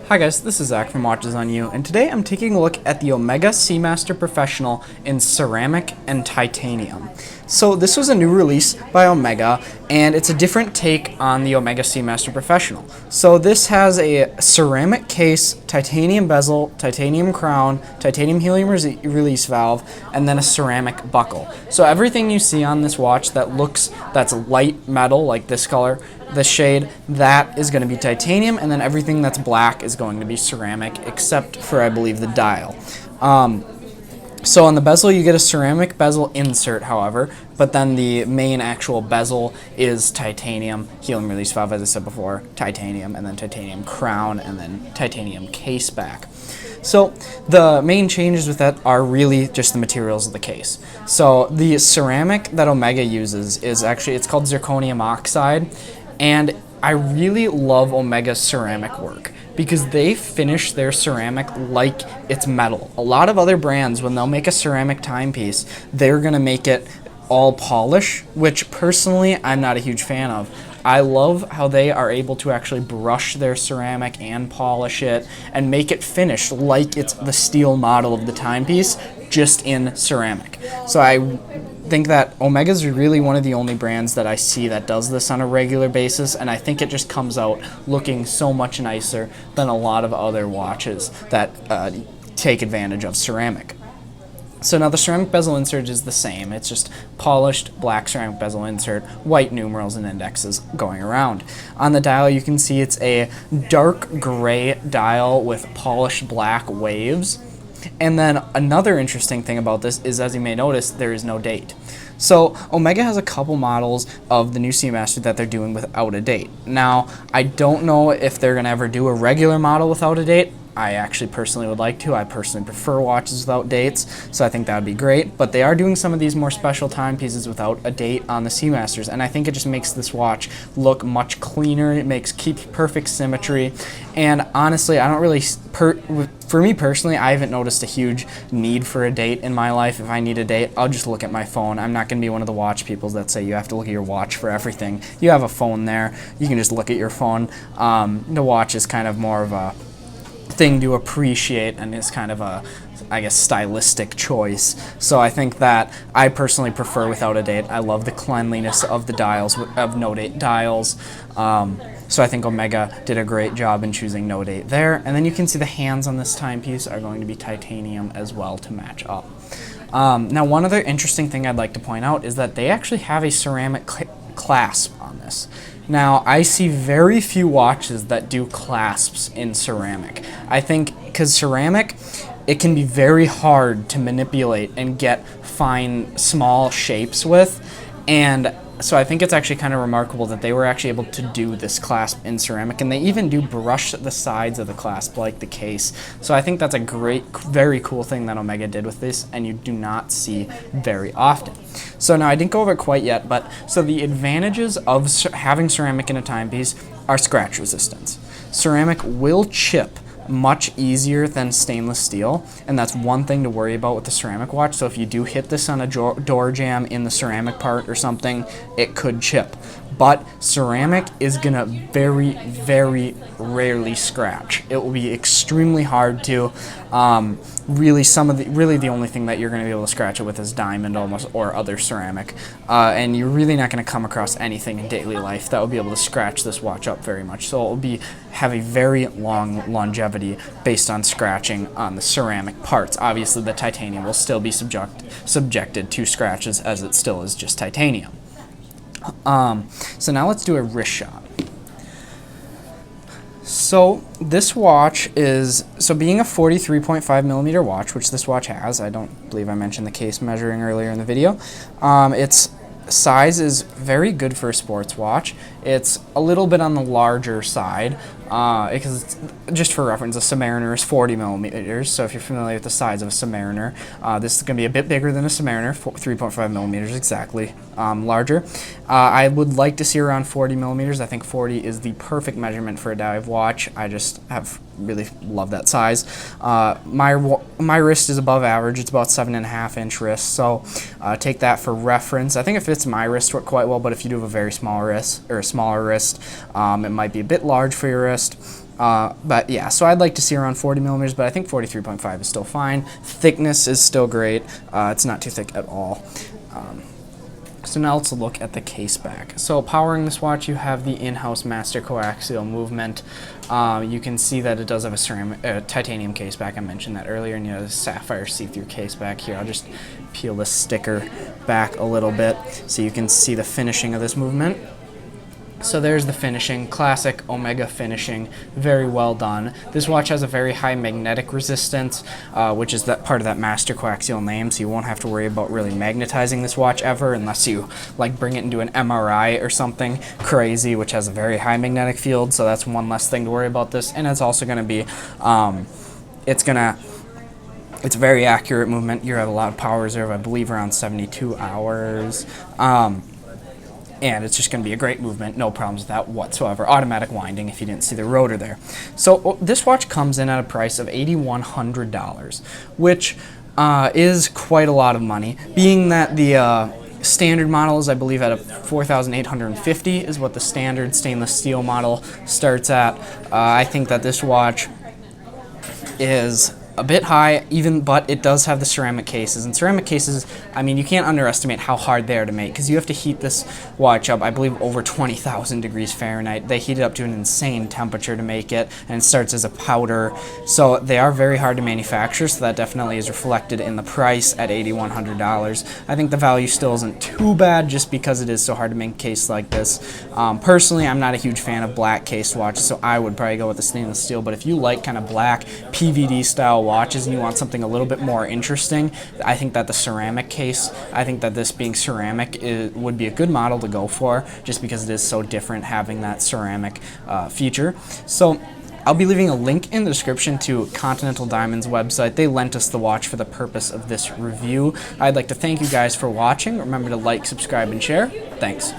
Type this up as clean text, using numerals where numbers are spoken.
Hi guys, this is Zach from Watches on You, and today I'm taking a look at the Omega Seamaster Professional in ceramic and titanium. So this was a new release by Omega, and it's a different take on the Omega Seamaster Professional. So this has a ceramic case, titanium bezel, titanium crown, titanium helium release valve, and then a ceramic buckle. So everything you see on this watch that's light metal, like this color, the shade, that is going to be titanium, and then everything that's black is going to be ceramic, except for, I believe, the dial. So on the bezel, you get a ceramic bezel insert, however, but then the main actual bezel is titanium, helium release valve, as I said before, titanium, and then titanium crown, and then titanium case back. So the main changes with that are really just the materials of the case. So the ceramic that Omega uses is actually, it's called zirconium oxide, and I really love Omega's ceramic work because they finish their ceramic like it's metal. A lot of other brands, when they'll make a ceramic timepiece, they're going to make it all polish, which personally I'm not a huge fan of. I love how they are able to actually brush their ceramic and polish it and make it finished like it's the steel model of the timepiece, just in ceramic. So I think that Omega is really one of the only brands that I see that does this on a regular basis, and I think it just comes out looking so much nicer than a lot of other watches that take advantage of ceramic. So now the ceramic bezel insert is the same. It's just polished black ceramic bezel insert, white numerals and indexes going around. On the dial, you can see it's a dark gray dial with polished black waves. And then another interesting thing about this is, as you may notice, there is no date. So Omega has a couple models of the new Seamaster that they're doing without a date. Now, I don't know if they're going to ever do a regular model without a date. I actually personally would like to. I personally prefer watches without dates, so I think that would be great. But they are doing some of these more special timepieces without a date on the Seamasters, and I think it just makes this watch look much cleaner. It keeps perfect symmetry, and honestly, I don't really, for me personally, I haven't noticed a huge need for a date in my life. If I need a date, I'll just look at my phone. I'm not going to be one of the watch people that say you have to look at your watch for everything. You have a phone there. You can just look at your phone. The watch is kind of more of a thing to appreciate, and is kind of a, I guess, stylistic choice. So I think that I personally prefer without a date. I love the cleanliness of the dials, of no date dials. So I think Omega did a great job in choosing no date there. And then you can see the hands on this timepiece are going to be titanium as well to match up. Now, one other interesting thing I'd like to point out is that they actually have a ceramic clasp on this. Now, I see very few watches that do clasps in ceramic. I think because ceramic, it can be very hard to manipulate and get fine, small shapes with, and so I think it's actually kind of remarkable that they were actually able to do this clasp in ceramic, and they even do brush the sides of the clasp like the case. So I think that's a great, very cool thing that Omega did with this, and you do not see very often. So now I didn't go over it quite yet, but so the advantages of having ceramic in a timepiece are scratch resistance. Ceramic will chip much easier than stainless steel, and that's one thing to worry about with the ceramic watch. So if you do hit this on a door jamb in the ceramic part or something, it could chip. But ceramic is gonna very, very rarely scratch. It will be extremely hard to. Really the only thing that you're going to be able to scratch it with is diamond almost, or other ceramic, and you're really not going to come across anything in daily life that will be able to scratch this watch up very much. So it will have a very long longevity based on scratching on the ceramic parts. Obviously the titanium will still be subjected to scratches, as it still is just titanium. So now let's do a wrist shot. So this watch is, being a 43.5 millimeter watch, which this watch has, I don't believe I mentioned the case measuring earlier in the video, its size is very good for a sports watch. It's a little bit on the larger side, because it's, just for reference, a Submariner is 40 millimeters, so if you're familiar with the size of a Submariner, this is going to be a bit bigger than a Submariner, 3.5 millimeters exactly, larger. I would like to see around 40 millimeters. I think 40 is the perfect measurement for a dive watch. I just have really love that size. My wrist is above average. It's about 7.5-inch wrist, so take that for reference. I think it fits my wrist quite well, but if you do have a very small wrist or a smaller wrist, it might be a bit large for your wrist. interest. But yeah, so I'd like to see around 40 millimeters, but I think 43.5 is still fine. Thickness is still great. It's not too thick at all. So now let's look at the case back. So powering this watch, you have the in-house master coaxial movement. You can see that it does have a titanium case back. I mentioned that earlier, and you have a sapphire see-through case back here. I'll just peel this sticker back a little bit so you can see the finishing of this movement. So there's the finishing, classic Omega finishing, very well done. This watch has a very high magnetic resistance, which is that part of that master coaxial name, so you won't have to worry about really magnetizing this watch ever unless you like bring it into an MRI or something crazy, which has a very high magnetic field, so that's one less thing to worry about this. And it's also going to be, it's a very accurate movement. You have a lot of power reserve, I believe around 72 hours. And it's just going to be a great movement, no problems with that whatsoever. Automatic winding if you didn't see the rotor there. So this watch comes in at a price of $8,100, which is quite a lot of money, being that the standard model is, I believe, at a $4,850 is what the standard stainless steel model starts at. I think that this watch is a bit high, but it does have the ceramic cases. And ceramic cases, I mean, you can't underestimate how hard they are to make, because you have to heat this watch up, I believe, over 20,000 degrees Fahrenheit. They heat it up to an insane temperature to make it, and it starts as a powder. So they are very hard to manufacture, so that definitely is reflected in the price at $8,100. I think the value still isn't too bad, just because it is so hard to make a case like this. Personally, I'm not a huge fan of black case watches, so I would probably go with the stainless steel. But if you like kind of black PVD style watches and you want something a little bit more interesting, I think that the ceramic case, I think that this being ceramic would be a good model to go for, just because it is so different having that ceramic feature. So I'll be leaving a link in the description to Continental Diamond's website. They lent us the watch for the purpose of this review. I'd like to thank you guys for watching. Remember to like, subscribe, and share. Thanks.